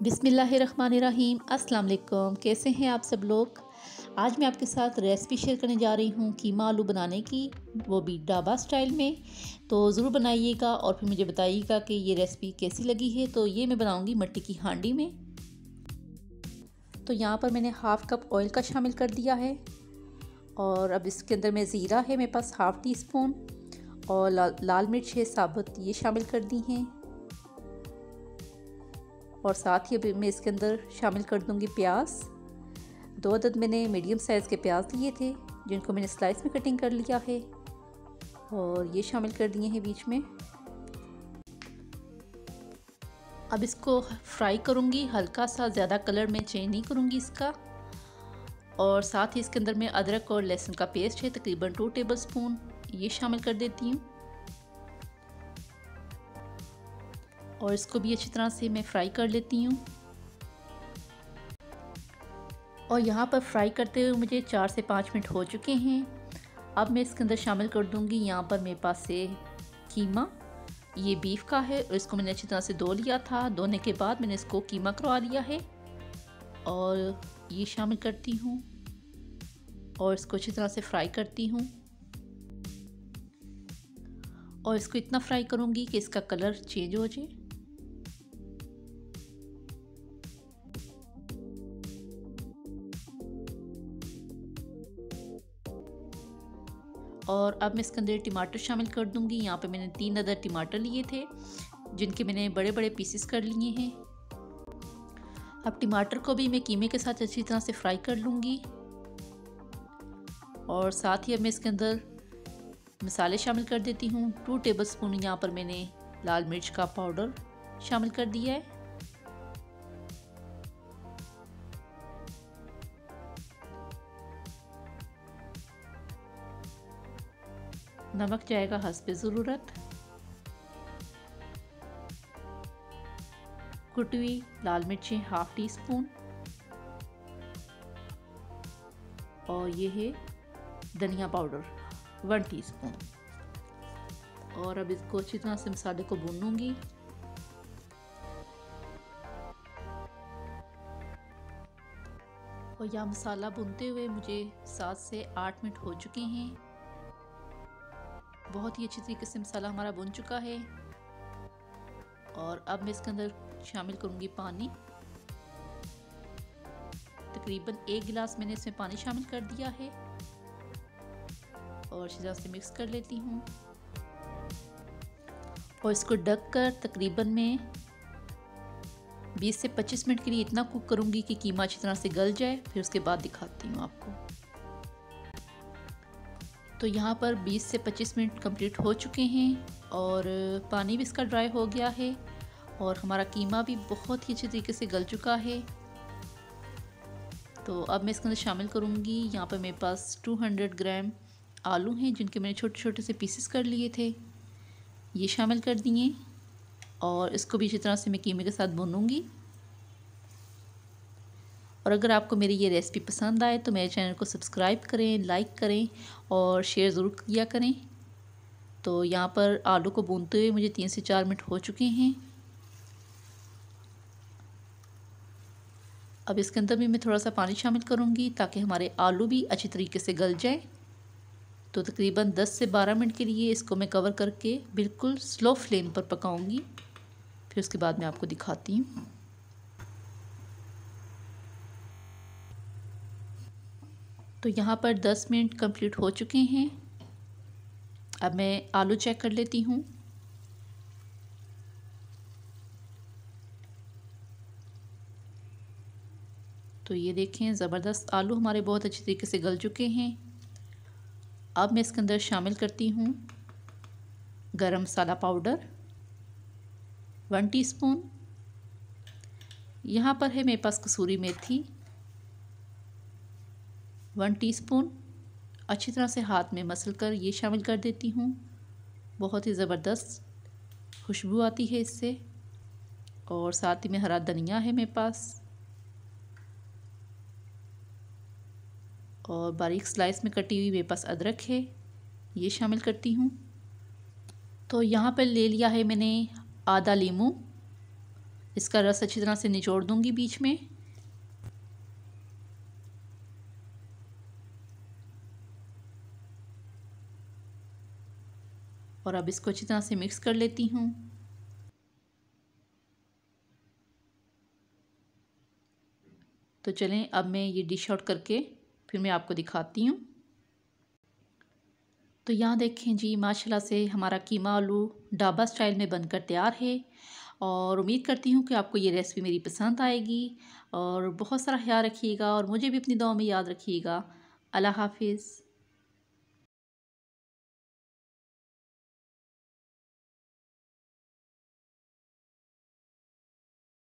बिस्मिल्लाहिर्रहमानिर्रहीम। अस्सलाम वालेकुम। कैसे हैं आप सब लोग। आज मैं आपके साथ रेसिपी शेयर करने जा रही हूँ कीमा आलू बनाने की, वो भी ढाबा स्टाइल में। तो ज़रूर बनाइएगा और फिर मुझे बताइएगा कि ये रेसिपी कैसी लगी है। तो ये मैं बनाऊँगी मिट्टी की हांडी में। तो यहाँ पर मैंने हाफ़ कप ऑयल का शामिल कर दिया है और अब इसके अंदर में ज़ीरा है मेरे पास हाफ़ टी स्पून और लाल मिर्च है साबुत, ये शामिल कर दी हैं। और साथ ही मैं इसके अंदर शामिल कर दूंगी प्याज। 2 अदद मैंने मीडियम साइज़ के प्याज लिए थे जिनको मैंने स्लाइस में कटिंग कर लिया है और ये शामिल कर दिए हैं बीच में। अब इसको फ्राई करूंगी, हल्का सा, ज़्यादा कलर में चेंज नहीं करूंगी इसका। और साथ ही इसके अंदर मैं अदरक और लहसुन का पेस्ट है तकरीबन 2 टेबलस्पून, ये शामिल कर देती हूँ और इसको भी अच्छी तरह से मैं फ्राई कर लेती हूँ। और यहाँ पर फ्राई करते हुए मुझे 4 से 5 मिनट हो चुके हैं। अब मैं इसके अंदर शामिल कर दूँगी यहाँ पर मेरे पास से कीमा, ये बीफ का है और इसको मैंने अच्छी तरह से धो लिया था। धोने के बाद मैंने इसको कीमा करवा लिया है और ये शामिल करती हूँ और इसको अच्छी तरह से फ्राई करती हूँ। और इसको इतना फ्राई करूँगी कि इसका कलर चेंज हो जाए। और अब मैं इसके अंदर टमाटर शामिल कर दूंगी। यहाँ पे मैंने 3 अदद टमाटर लिए थे जिनके मैंने बड़े बड़े पीसेस कर लिए हैं। अब टमाटर को भी मैं कीमे के साथ अच्छी तरह से फ्राई कर लूँगी। और साथ ही अब मैं इसके अंदर मसाले शामिल कर देती हूँ। 2 टेबलस्पून यहाँ पर मैंने लाल मिर्च का पाउडर शामिल कर दिया है। नमक जाएगा हस्बे ज़रूरत। कुटी हुई लाल मिर्चें हाफ़ टी स्पून और ये है धनिया पाउडर 1 टीस्पून। और अब इसको अच्छी तरह से मसाले को भूनूंगी। और यह मसाला भूनते हुए मुझे 7 से 8 मिनट हो चुके हैं। बहुत ही अच्छी तरीके से मसाला हमारा भुन चुका है। और अब मैं इसके अंदर शामिल करूंगी पानी। तकरीबन 1 गिलास मैंने इसमें पानी शामिल कर दिया है और अच्छी तरह से मिक्स कर लेती हूँ। और इसको ढककर तकरीबन मैं 20 से 25 मिनट के लिए इतना कुक करूँगी कि कीमा अच्छी तरह से गल जाए। फिर उसके बाद दिखाती हूँ आपको। तो यहाँ पर 20 से 25 मिनट कंप्लीट हो चुके हैं और पानी भी इसका ड्राई हो गया है और हमारा कीमा भी बहुत ही अच्छे तरीके से गल चुका है। तो अब मैं इसके अंदर शामिल करूँगी, यहाँ पर मेरे पास 200 ग्राम आलू हैं जिनके मैंने छोटे छोटे से पीसेस कर लिए थे, ये शामिल कर दिए। और इसको भी अच्छी तरह से मैं कीमे के साथ भूनूंगी। और अगर आपको मेरी ये रेसिपी पसंद आए तो मेरे चैनल को सब्सक्राइब करें, लाइक करें और शेयर ज़रूर किया करें। तो यहाँ पर आलू को भूनते हुए मुझे 3 से 4 मिनट हो चुके हैं। अब इसके अंदर भी मैं थोड़ा सा पानी शामिल करूँगी ताकि हमारे आलू भी अच्छी तरीके से गल जाए। तो तकरीबन 10 से 12 मिनट के लिए इसको मैं कवर करके बिल्कुल स्लो फ्लेम पर पकाऊँगी। फिर उसके बाद मैं आपको दिखाती हूँ। तो यहाँ पर 10 मिनट कंप्लीट हो चुके हैं। अब मैं आलू चेक कर लेती हूँ। तो ये देखें, ज़बरदस्त आलू हमारे बहुत अच्छी तरीके से गल चुके हैं। अब मैं इसके अंदर शामिल करती हूँ गरम मसाला पाउडर 1 टीस्पून। यहाँ पर है मेरे पास कसूरी मेथी 1 टीस्पून। अच्छी तरह से हाथ में मसल कर ये शामिल कर देती हूँ। बहुत ही ज़बरदस्त खुशबू आती है इससे। और साथ ही में हरा धनिया है मेरे पास और बारीक स्लाइस में कटी हुई मेरे पास अदरक है, ये शामिल करती हूँ। तो यहाँ पर ले लिया है मैंने आधा लीमू इसका रस अच्छी तरह से निचोड़ दूंगी बीच में। और अब इसको अच्छी तरह से मिक्स कर लेती हूँ। तो चलें अब मैं ये डिश आउट करके फिर मैं आपको दिखाती हूँ। तो यहाँ देखें जी, माशाल्लाह से हमारा कीमा आलू ढाबा स्टाइल में बनकर तैयार है। और उम्मीद करती हूँ कि आपको ये रेसिपी मेरी पसंद आएगी। और बहुत सारा ख्याल रखिएगा और मुझे भी अपनी दुआ में याद रखिएगा। अल्लाह हाफिज़।